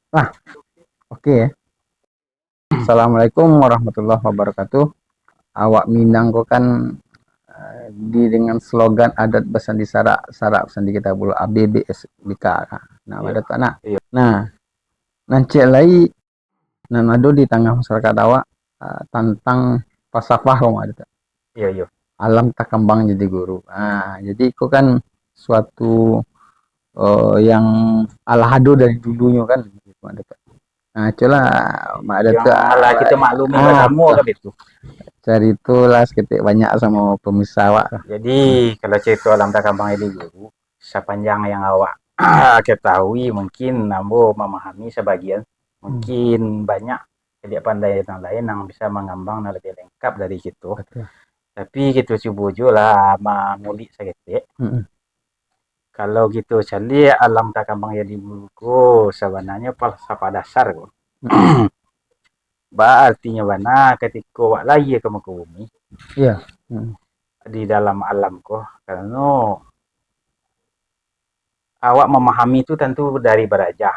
Ah, oke ya. Assalamualaikum warahmatullahi wabarakatuh. Awak Minang kok kan di dengan slogan adat bersandi sarak bersandi kita bulu ABBS BK. Nah, Iya, ada tak nak. iya, Nah, nanti lagi nan ado di tengah masyarakat awak tentang falsafah kau ada tak? iya, iya. Alam tak kembang jadi guru. Nah, jadi itu kan suatu yang ala hado dari dulunya kan gitu, ada tak? Nah, coba ada Yang tuh malah kita maklumi bersama kan itu. cari itu lah seketik banyak sama pemirsa awak lah. Jadi kalau cerita alam takabang ini guru, sepanjang yang awak ketahui mungkin Nambo memahami sebagian, Hmm, mungkin banyak jadi pandai yang lain yang bisa mengambang lebih lengkap dari situ. betul. Tapi gitu coba lah mengulik sedikit. Hmm, Kalau gitu jadi alam takabang jadi buku sebenarnya falsafah dasar kok. hmm, Ba artinya mana ketika wak lagi ke muka bumi iya. Hmm, di dalam alam kok karena awak memahami itu tentu dari beraja.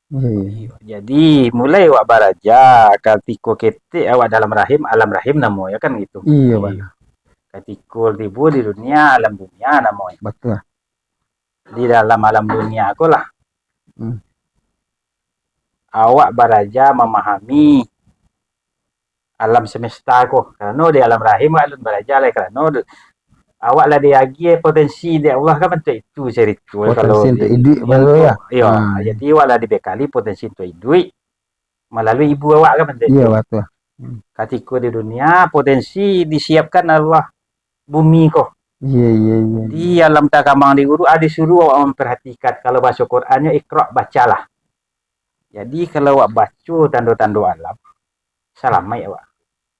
iya, iya. Jadi mulai awak baraja ketika kete awak dalam rahim alam rahim namanya kan gitu. Iya, Iya. bang. Ketika tibu di dunia alam dunia namanya. Betul. Di dalam alam dunia aku lah Hmm, awak baraja memahami alam semesta aku. Karena di alam rahim alam baraja lah karena awak lah diagi potensi di Allah kan bentuk itu cerita kalau potensi untuk di hidup yang baru ya. kok ya Ah, iya, jadi awak lah dibekali potensi untuk hidup melalui ibu awak kan bentuk iya itu. betul. Hmm, Ketika di dunia potensi disiapkan Allah bumi kok. iya, iya, iya, Di iya. alam takamang di guru ada disuruh awak memperhatikan kalau bahasa Qurannya ikra bacalah. Jadi kalau awak baca tanda-tanda alam, salamai awak.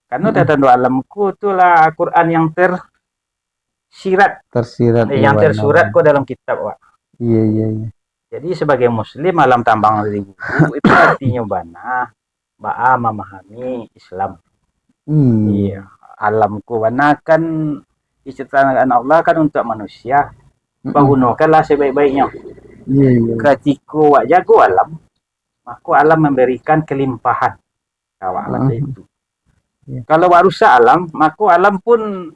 Karena Hmm, tanda alamku itulah Quran yang tersirat, tersirat di yang tersurat warna-warni. kok dalam kitab awak. Iya, iya, iya. Jadi sebagai muslim alam tambang dari guru itu artinya bana ba'a memahami Islam. Iya, Iya. alamku bana kan diciptakan Allah kan untuk manusia. Hmm, Gunakanlah sebaik-baiknya. iya, iya, iya. Ketika awak jago alam, maka alam memberikan kelimpahan. Awak Ah, benda itu. iya. Kalau awak rusak alam, maka alam pun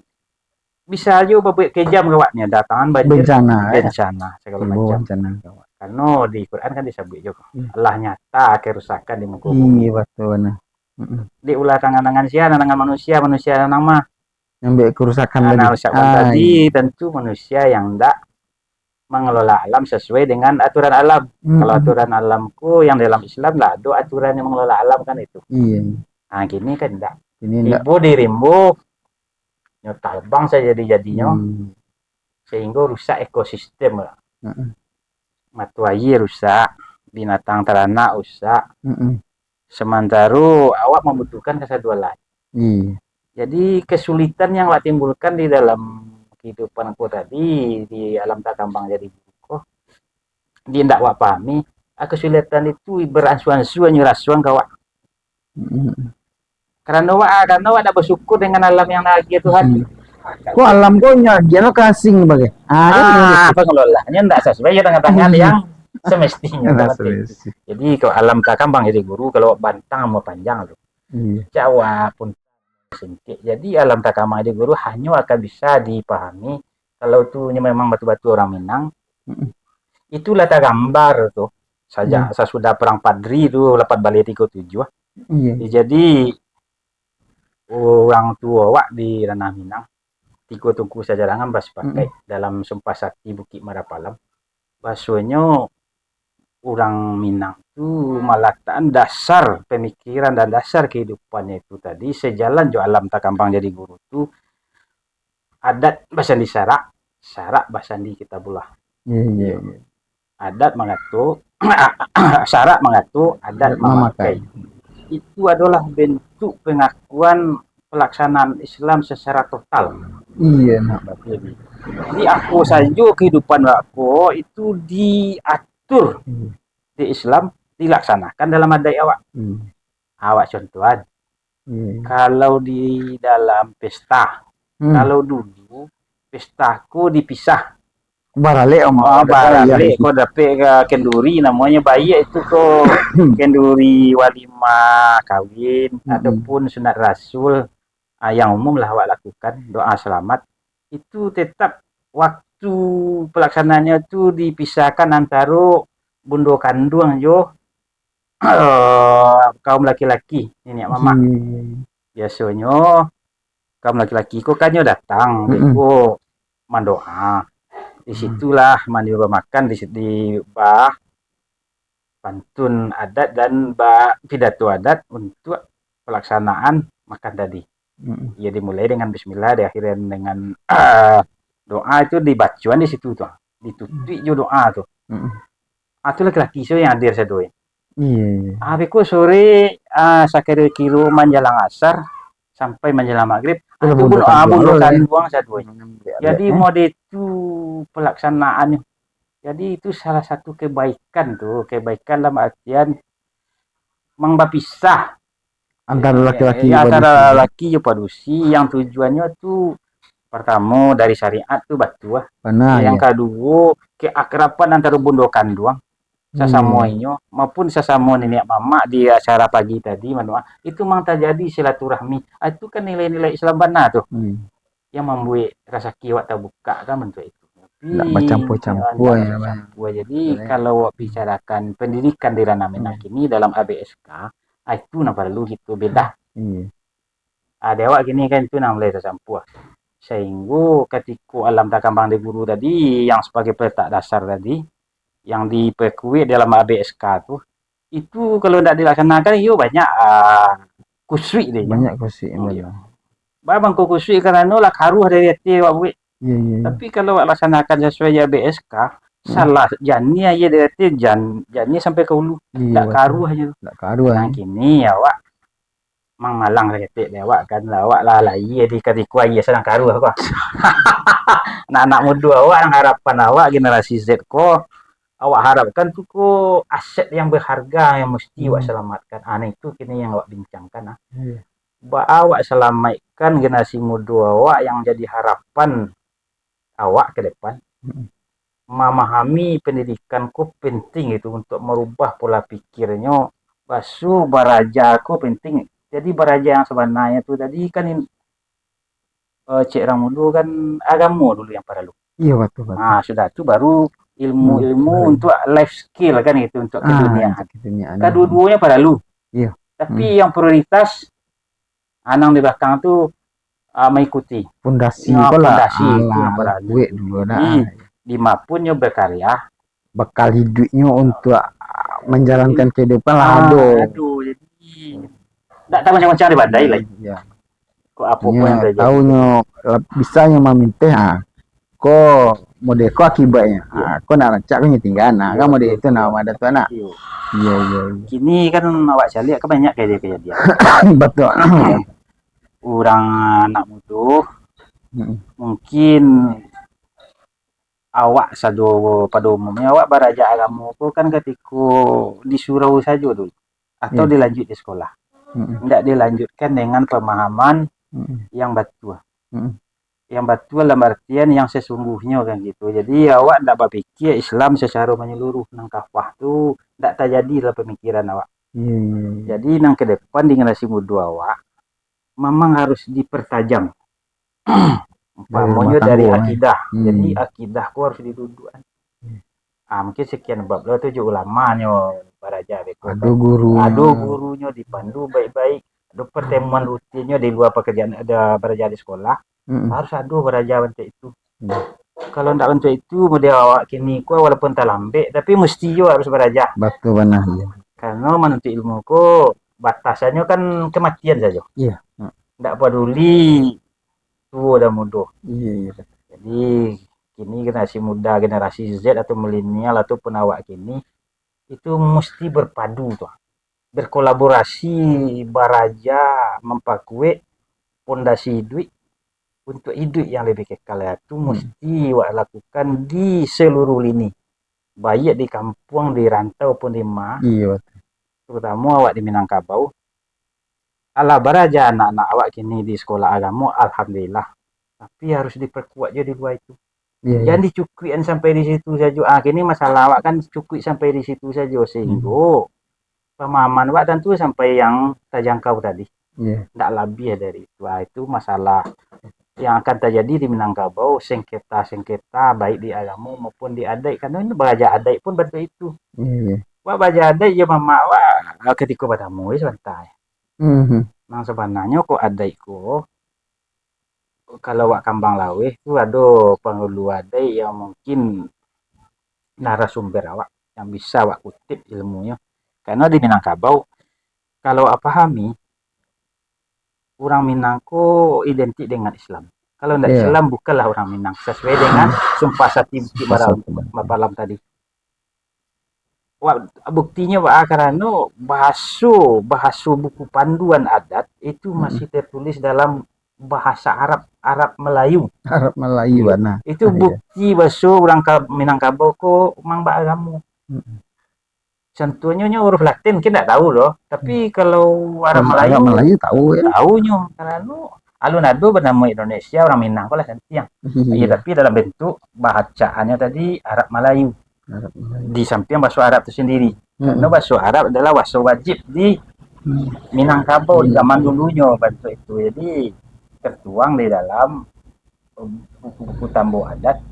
bisa aja berbuat kejam awaknya. Datangan banjir, Bencana ya. bencana, segala Tiba macam. bencana. Karena di Quran kan disebut juga. Iya, Allah nyata kerusakan di muka bumi. iya betul benar. Hmm. Di ulah tangan-tangan sia, tangan manusia, manusia nama. Sampai kerusakan Nah, tadi. usahakan Ah, tadi iya. tentu manusia yang tidak mengelola alam sesuai dengan aturan alam. Kalau Hmm, aturan alamku yang dalam Islam lah, ada aturan yang mengelola alam kan itu. iya, iya. Nah, gini kan enggak. Ini enggak. Tibu dirimbu, nyotal bang saya jadi-jadinya, Hmm. sehingga rusak ekosistem lah. Heeh. Matu air rusak, binatang ternak rusak. Heeh. Sementara awak membutuhkan kesatuan lain. Iya. Jadi kesulitan yang awak timbulkan di dalam kehidupan aku tadi, di alam tak gampang jadi buku, dia tidak awak pahami, kesulitan itu berasuan-suan nyurasuan kawak. Heeh. Karena awak ada bersyukur dengan alam yang lagi Tuhan. Iya. Kok alam kok dia no kasing bagai. Ah kan gitu. Pengelolaannya tidak sesuai dengan tangan yang semestinya Nah, kan itu. solusi. Jadi kalau alam tak gampang jadi guru kalau bantang mau panjang loh. Iya. Jawa pun singkit. Jadi alam takama di guru hanya akan bisa dipahami kalau tuh memang betul-betul orang Minang. Heeh. Itulah tak gambar tuh. Saja Iya. sesudah perang Padri itu 8 Bali 37. Iya. Jadi orang tua wak di ranah Minang tiga tungku sajarangan bas pakai Heeh. dalam sumpah sakti Bukit Marapalam. Basuhnya orang Minang itu meletakkan dasar pemikiran dan dasar kehidupannya itu tadi sejalan jo alam tak gampang jadi guru itu adat basandi sarak, sarak basandi kita bulah. Iya, iya, Iya. iya. Adat mengatu, sarak mengatu, adat Memakai. memakai. Itu adalah bentuk pengakuan pelaksanaan Islam secara total. Iya, nak. Jadi aku saja kehidupan aku itu diatur Iya. di Islam dilaksanakan dalam adat awak. Iya. Awak contohan, Iya. kalau di dalam pesta, Hmm. kalau dulu pestaku dipisah Barale om. Barale ko dapet ke kenduri namanya bayi itu ko kenduri walimah kawin ataupun sunat rasul yang umum lah awak lakukan doa selamat itu tetap waktu pelaksananya tuh dipisahkan antara bundo kandung jo kaum laki-laki ini mama biasanya kaum laki-laki kok kan datang beko mandoa disitulah mandi makan di bah pantun adat dan bah pidato adat untuk pelaksanaan makan tadi. Ya dimulai dengan bismillah, diakhiri dengan doa itu dibacuan di situ tuh. Ditutup juga doa tuh. Itu laki-laki so yang hadir saya Iya. Aku sore sakit kilo menjelang asar sampai menjelang maghrib itu pun bunuh buang saya jadi mode itu pelaksanaannya jadi itu salah satu kebaikan dalam artian membapisah antara laki-laki antara laki padusi yang tujuannya tuh pertama dari syariat tuh batu yang kedua keakraban antara bundo kandung sesamuanya maupun sesama nenek mama di acara pagi tadi itu memang terjadi silaturahmi itu kan nilai-nilai Islam benar tuh yang membuat rasa kiwat terbuka kan bentuk itu nggak bercampur-campur jadi kalau bicarakan pendidikan di ranah menak ini dalam ABSK itu nah perlu gitu beda ada awak gini kan itu nah mulai tercampur sehingga ketika alam takambang di guru tadi yang sebagai peletak dasar tadi yang diperkuat dalam ABSK tuh itu kalau tidak dilaksanakan banyak kusui deh banyak kusui babang kusui karena nolak haruh dari hati buat tapi kalau laksanakan sesuai ABSK salah jani aja dari hati jani sampai ke hulu tidak karuh aja nah kini awak mang malang retek awak kan awak lah iya di ketika iya sedang karuh apa anak muda awak yang harapan awak generasi Z kok awak harapkan tuh kok aset yang berharga yang mesti awak selamatkan aneh itu kini yang awak bincangkan awak selamatkan generasi muda awak yang jadi harapan awak ke depan memahami pendidikan kok penting itu untuk merubah pola pikirnya basu baraja kok penting jadi baraja yang sebenarnya tuh tadi kan cek ramudu kan agama dulu yang perlu betul. Nah sudah itu baru ilmu untuk life skill kan itu untuk keduniaan. Kedua-duanya perlu. Tapi yang prioritas anang di belakang tuh mengikuti. Pondasi yang perlu. Dimapun yo berkarya. Bekal hidupnya untuk menjalankan kehidupan aduh jadi tidak tahu macam-macam di badai lah. Kok apa pun yang terjadi. Tahunya bisanya meminta kok mode ko akibatnya ko nak rancak ko tinggal kan mode itu nama ada tuh anak iya kini kan awak cari kan banyak kejadian betul orang anak muda mungkin awak sado pada umumnya awak beraja agama ko kan ketika disuruh saja dulu atau dilanjut di sekolah tidak dilanjutkan dengan pemahaman yang betul yang betul dalam artian yang sesungguhnya kan gitu. Jadi awak tidak berpikir Islam secara menyeluruh nang kafah tu tidak terjadi dalam pemikiran awak. Jadi nang ke depan di generasi muda awak memang harus dipertajam. Umpamanya dari akidah. Jadi akidah ku harus didudukkan. Mungkin sekian bab lah tu ulamanya baraja beko. Aduh gurunya dipandu baik-baik. Ada pertemuan rutinnya di luar pekerjaan ada beraja di sekolah. Harus ada beraja untuk itu. Kalau tidak untuk itu model awak kini ku walaupun tak lambat tapi mesti yo harus beraja. Betul benar. Karena menuntut ilmu ku batasannya kan kematian saja. Tidak peduli tua dan muda. Jadi kini generasi muda, generasi Z atau milenial ataupun awak kini itu mesti berpadu tuh. Berkolaborasi beraja mempakue pondasi hidup untuk hidup yang lebih kekal itu mesti awak lakukan di seluruh lini baik di kampung, di rantau pun di terutama awak di Minangkabau ala baraja anak-anak awak kini di sekolah agama alhamdulillah tapi harus diperkuat je di luar itu Iya, iya. Jangan dicukuin sampai di situ saja. Kini masalah awak kan cukui sampai di situ saja sehingga pemahaman awak tentu sampai yang terjangkau tadi. Iya. Tidak lebih dari itu. Itu masalah yang akan terjadi di Minangkabau, sengketa baik di agama maupun di adat. Karena ini belajar adat pun betul itu. Iya, iya. Wah belajar adat ya mama wah ketika bertemu santai. Mhm. Nah sebenarnya kok adatku kalau wak kambang laweh itu ada penghulu adat yang mungkin narasumber awak yang bisa awak kutip ilmunya. Karena di Minangkabau kalau apa pahami orang Minangko identik dengan Islam. Kalau tidak Iya. Islam bukanlah orang Minang sesuai dengan Sumpah Sakti Bukit Mapalam tadi. Wah, buktinya Pak karena bahasa buku panduan adat itu masih tertulis dalam bahasa Arab Melayu. Arab Melayu warna. Itu bukti bahasa orang Minangkabau kok mang bagamu. Contohnya huruf Latin kita tidak tahu loh, tapi kalau Arab Melayu tahu ya. Tahunya karena alun-ado bernama Indonesia orang Minang lah yang. Iya, tapi dalam bentuk bacaannya tadi Arab Melayu. Di samping bahasa Arab itu sendiri. Karena bahasa Arab adalah bahasa wajib di Minangkabau zaman dulunya bentuk itu. Jadi tertuang di dalam buku-buku tambo adat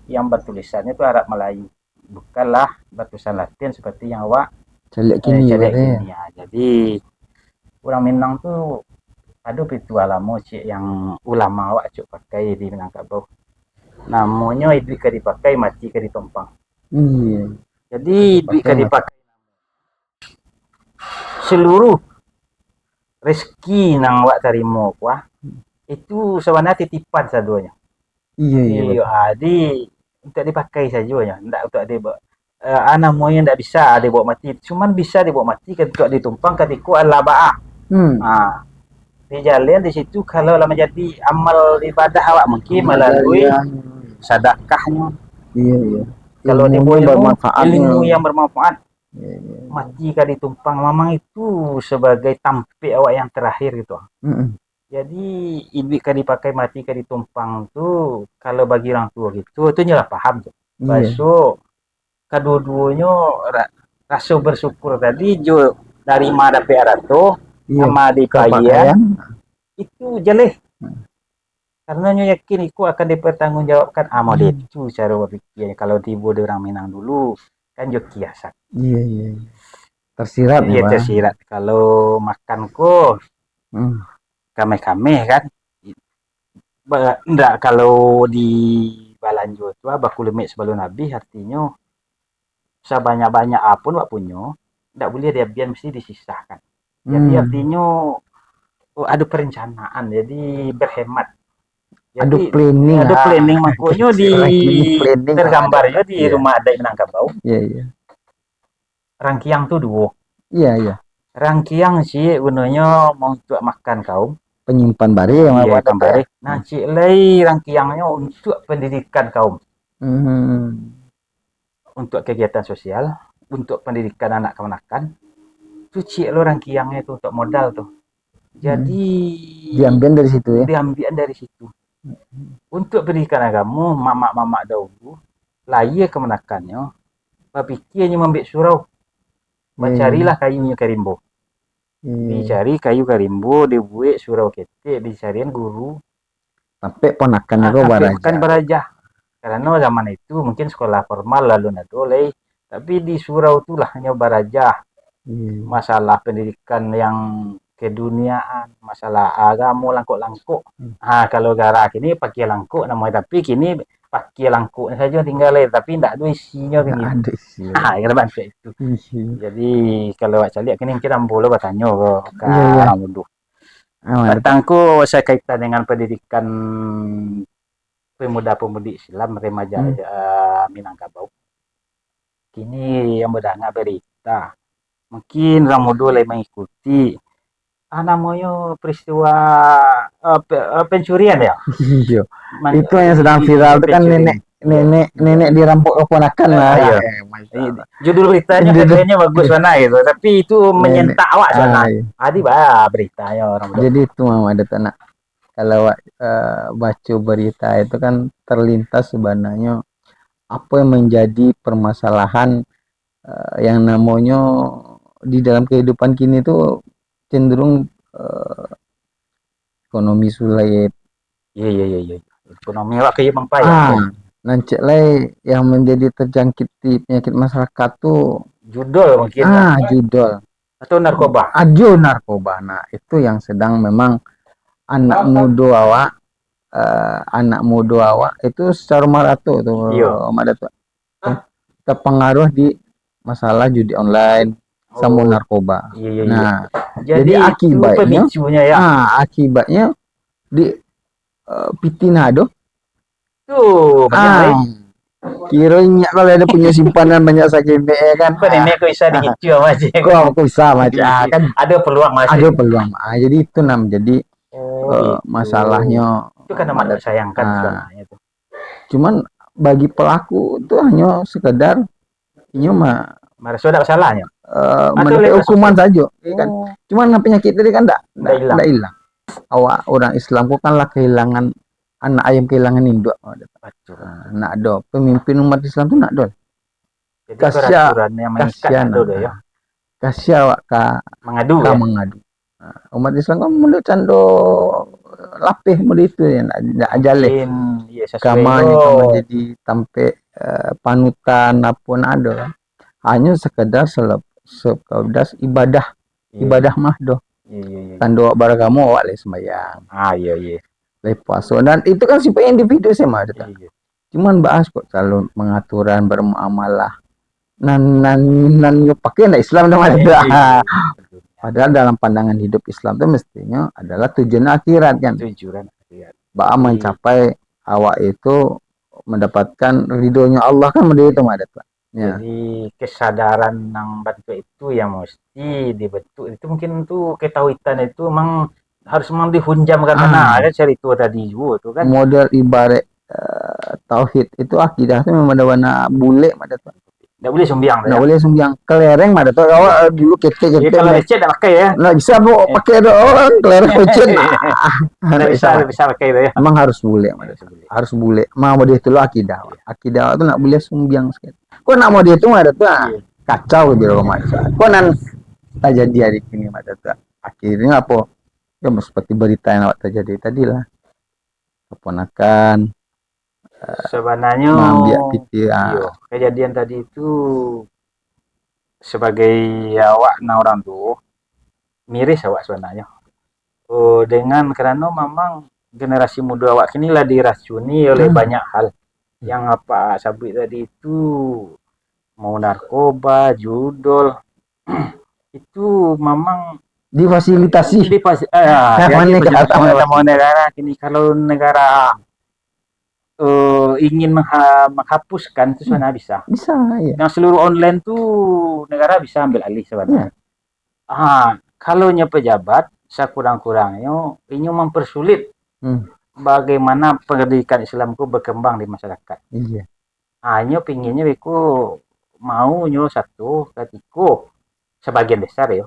yang bertulisannya itu Arab Melayu. Bukanlah bertulisan Latin seperti yang awak calik kini ya. Jadi orang Minang tuh ada itu alamo yang ulama awak cuk pakai di Minangkabau. Namanya itu kan dipakai mati kan ditompang. Iya. Jadi duit kan dipakai seluruh rezeki nang wak terima kuah itu sebenarnya titipan saduanya. Iya. Jadi untuk dipakai saja ya, tidak untuk dibawa. Namanya tidak bisa dibawa mati, cuman bisa dibawa mati ketika ditumpang ketika al-laba'ah. Di jalan di situ kalau lama jadi amal ibadah awak mungkin melalui sedekahnya. Iya. Kalau ilmu yang bermanfaat. Mati kali ditumpang memang itu sebagai tampil awak yang terakhir gitu. Jadi ibu kan dipakai mati kan ditumpang tuh kalau bagi orang tua gitu itu nyalah paham tuh. Besok kedua-duanya rasa bersyukur tadi jo dari mana dapat sama di kaya itu jeleh. Karena yakin itu akan dipertanggungjawabkan amal itu cara berpikirnya kalau tiba orang Minang dulu kan jo kiasan. Iya. Tersirat ya. Tersirat kalau makan kok kame-kame kan. Enggak kalau di Balanjo itu baku lemik sebelum Nabi artinya sebanyak-banyak apun wak punya enggak boleh dia biar mesti disisahkan. Jadi artinya ada perencanaan jadi berhemat. Jadi ada planning makanya di tergambarnya di rumah adat Minangkabau. Iya. Rangkiang tuh dua. Iya. Rangkiang sih gunanya mau untuk makan kaum. Penyimpan bari yang makan bari. Nah, cik lay rangkiangnya untuk pendidikan kaum. Untuk kegiatan sosial, untuk pendidikan anak kemanakan. Itu cik lo rangkiangnya itu untuk modal tuh. Jadi diambil dari situ ya. Diambil dari situ. Untuk pendidikan agama, mamak-mamak dahulu, lahir kemenakannya, berpikirnya membek surau. Mencarilah kayunya karimbo. Dicari kayu karimbo, dibuat surau ketik, dicarian guru. Sampai ponakannya baraja. Karena zaman itu mungkin sekolah formal lalu nadoleh, tapi di surau itulah hanya baraja. Masalah pendidikan yang keduniaan, masalah agama langkuk-langkuk. Kalau gara kini pakai langkuk namanya, tapi kini pakai langkuk saja tinggal tapi tidak ada isinya gini. Kira bantu itu. Jadi kalau awak cari kini kita boleh bertanya ke orang muda. Tentangku saya kaitan dengan pendidikan pemuda-pemudi Islam remaja Minangkabau. Kini yang berdengar berita, mungkin orang muda mulai mengikuti namanya peristiwa pencurian ya. Iya. Itu yang sedang viral itu kan nenek dirampok keponakan lah. Judul beritanya katanya bagus mana gitu, tapi itu menyentak awak sana. Adi beritanya orang. Jadi itu mau ada tanah. kalau baca berita itu kan terlintas sebenarnya apa yang menjadi permasalahan yang namanya di dalam kehidupan kini tuh cenderung ekonomi sulit. Iya. Ekonomi awak kayak mempayar. Nancek lai yang menjadi terjangkit penyakit masyarakat tuh Judol mungkin lah. judol Atau narkoba. narkoba. Nah, itu yang sedang memang anak muda awak itu secara marato tuh Iya. terpengaruh di masalah judi online sama Oh, narkoba. Iya. Nah, Jadi itu akibatnya pemicunya ya. akibatnya di pitinado Tuh, bagaimana? kiranya kalau ada punya simpanan banyak sakit kan. Kok nenek kok bisa digicu sama aja? Kok aku bisa macam kan Ada peluang masih. ada peluang. Jadi itu jadi Oh, itu. masalahnya. Itu kan amat sayangkan sebenarnya tuh. Cuman bagi pelaku itu hanya sekedar ini mah Marah sudah salahnya. mendapat hukuman saja, kan. Oh. Cuman penyakit tadi kan Nggak hilang. enggak hilang. Awak orang Islam kok kan lah kehilangan anak ayam kehilangan induk. Nak do pemimpin umat Islam tuh nak do. Jadi peraturannya kasihan ya. Kasih awak mengadu. Umat Islam kan mulai cando lapih mulai itu ya nak ajaleh. Kamanya menjadi sampai panutan apun ada. Hanya sekedar sekedar ibadah mah do. Kan doa baragamu awak le sembahyang. Iya. Le puasa dan itu kan sifatnya individu sih mah. Cuman bahas kok selalu mengaturan bermuamalah. Nan pakai ndak Islam dah ada. Padahal dalam pandangan hidup Islam itu mestinya adalah tujuan akhirat kan. Tujuan akhirat. Bahwa mencapai awak itu mendapatkan ridhonya Allah kan itu mah ada. Ya. Jadi kesadaran yang bantu itu yang mesti dibentuk itu mungkin tuh ketahuitan itu memang harus memang dihunjam karena ada cerita tadi juga tuh kan. Model ibarat tauhid itu akidah itu memang ada warna bule pada tuh. Nggak boleh sumbiang. Nggak boleh sumbiang. Kelereng pada tuh. Awak dulu kete. Kalau lecet nggak pakai ya. Nggak bisa bu pakai doang kelereng lecet. Nggak bisa pakai itu ya. Emang harus bule harus bule. Mau dia itu lo akidah. Akidah itu nggak boleh sumbiang sekali. Kok nak mau dia itu ada tuh kacau di rumah itu. Kok nan tak jadi hari ini ada tuh. Akhirnya apa? Ya seperti berita yang awak terjadi tadi lah. Keponakan sebenarnya kejadian tadi itu sebagai awak orang tuh miris awak sebenarnya. Dengan karena memang generasi muda awak kini lah diracuni oleh banyak hal. Yang apa sabit tadi itu mau narkoba, judol itu memang difasilitasi. Mau negara kini kalau negara ingin menghapuskan itu sebenarnya bisa. Ya. Yang seluruh online tuh negara bisa ambil alih sebenarnya. Kalau pejabat sekurang-kurangnya ini mempersulit bagaimana pendidikan Islamku berkembang di masyarakat. Iya. Hanya pinginnya beku maunya satu ketika sebagian besar ya.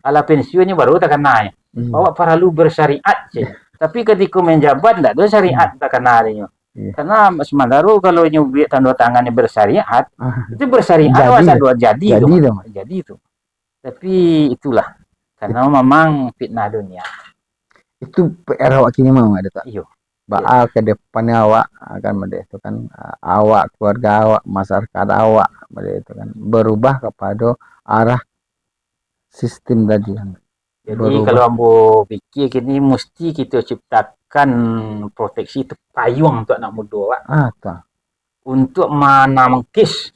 Ala pensiunnya baru tak kena ya. Awak perlu bersyariat sih. Tapi ketika menjabat enggak ada syariat tak kena adanya. Karena sementara kalau nyubit tanda tangannya bersyariat, itu bersyariat jadi itu. Tapi itulah karena memang fitnah dunia. Itu PR awak kini mau ada tak? Iya. Baal ke depannya awak akan itu kan awak, keluarga awak, masyarakat awak itu kan berubah kepada arah sistem tadi. Jadi kalau ambo pikir kini mesti kita ciptakan proteksi itu payung untuk anak muda awak. Untuk menangkis.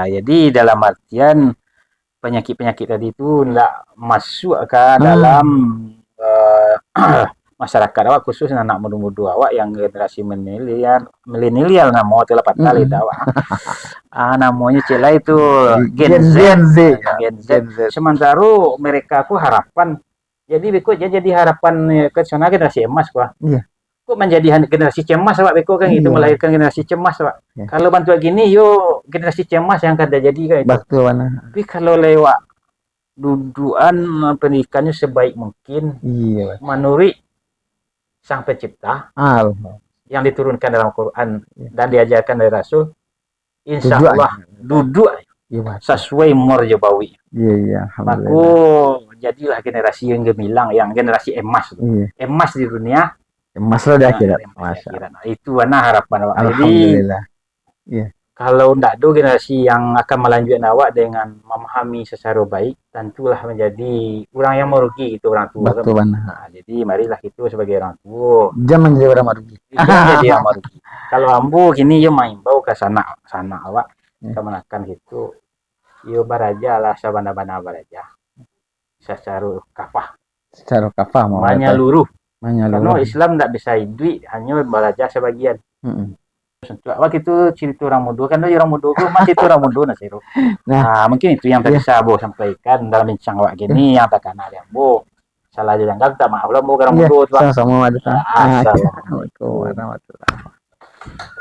Jadi dalam artian penyakit-penyakit tadi itu tidak masuk ke dalam masyarakat awak, khusus anak muda-muda awak yang generasi milenial nama telah patah itu awak. Namanya celah itu Gen Z. Sementara mereka aku harapan jadi harapan ke sana generasi emas kok menjadi generasi cemas awak beko kan itu melahirkan generasi cemas awak. Kalau bantu gini yo generasi cemas yang kada jadi kan itu. Tapi kalau lewat duduan pendidikannya sebaik mungkin menurut Sang Pencipta Allah. yang diturunkan dalam Quran Ya. dan diajarkan dari Rasul, insya Duduk Allah duduk Iya, Pak. sesuai morjabawi. Iya, iya, Maka alhamdulillah. jadilah generasi yang gemilang, yang generasi emas. Iya. Emas di dunia, Emas lo di akhirat. emas di Masya akhirat. Nah, itu mana harapan awak. Jadi Alhamdulillah. kalau tidak ada generasi yang akan melanjutkan awak dengan memahami secara baik, tentulah menjadi orang yang merugi gitu, orang tua. Betul benar. Nah, jadi marilah kita sebagai orang tua Jangan menjadi orang merugi. jangan jadi yang merugi. Kalau ambo kini yo main bau ke sana awak kemenakan gitu. Yo baraja lah sabana-bana baraja. Secara kafah. Secara kafah mau Menyeluruh. Karena menyeluruh. Islam tidak bisa duit, hanya baraja sebagian. Mm-mm. Awak itu cerita orang muda kan, orang muda kok masih itu orang muda nasi. Nah. Nah, mungkin itu yang tadi Iya. saya Bo sampaikan dalam bincang awak gini yang tak kenal ya Bo. Salah dianggap tak maaf lah Bo orang Iya, muda. sama-sama ada. Assalamualaikum. Assalamualaikum warahmatullahi wabarakatuh.